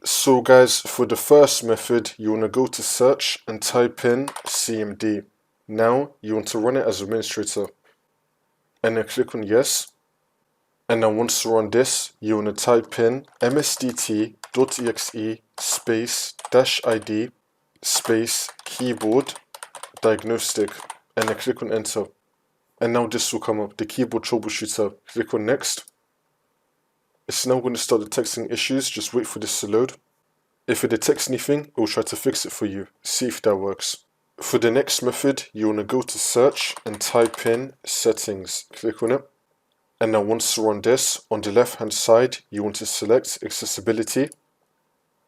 So guys, for the first method, you want to go to search and type in CMD. Now, you want to run it as administrator. And then click on yes. And then once you run this, you want to type in msdt.exe space -id space keyboard diagnostic. And then click on enter. And now this will come up, the keyboard troubleshooter. Click on next. It's now going to start detecting issues, just wait for this to load. If it detects anything, it will try to fix it for you. See if that works. For the next method, you want to go to search and type in settings. Click on it. And now once you run this, on the left hand side, you want to select accessibility.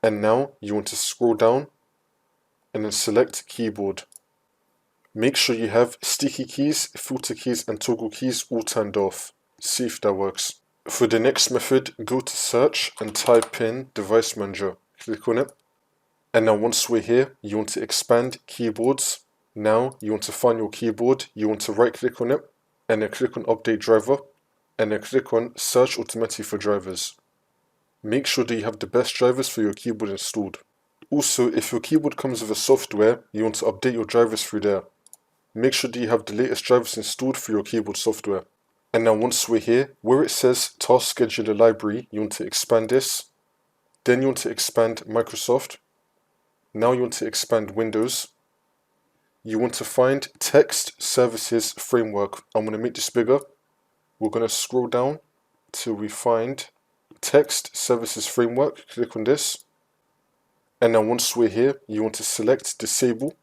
And now you want to scroll down and then select keyboard. Make sure you have sticky keys, filter keys and toggle keys all turned off. See if that works. For the next method, go to search and type in device manager. Click on it. And now once we're here, you want to expand keyboards. Now you want to find your keyboard. You want to right click on it and then click on update driver and then click on search automatically for drivers. Make sure that you have the best drivers for your keyboard installed. Also, if your keyboard comes with a software, you want to update your drivers through there. Make sure that you have the latest drivers installed for your keyboard software. And now once we're here, where it says Task Scheduler Library, you want to expand this. Then you want to expand Microsoft. Now you want to expand Windows. You want to find Text Services Framework. I'm going to make this bigger. We're going to scroll down till we find Text Services Framework. Click on this. And now once we're here, you want to select Disable.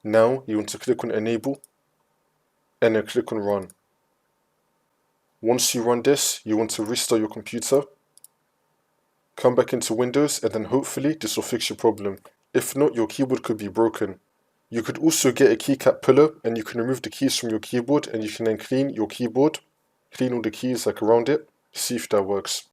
Now you want to click on Enable. And then click on Run. Once you run this, you want to restart your computer. Come back into Windows and then hopefully this will fix your problem. If not, your keyboard could be broken. You could also get a keycap pillow and you can remove the keys from your keyboard and you can then clean your keyboard. Clean all the keys like around it. See if that works.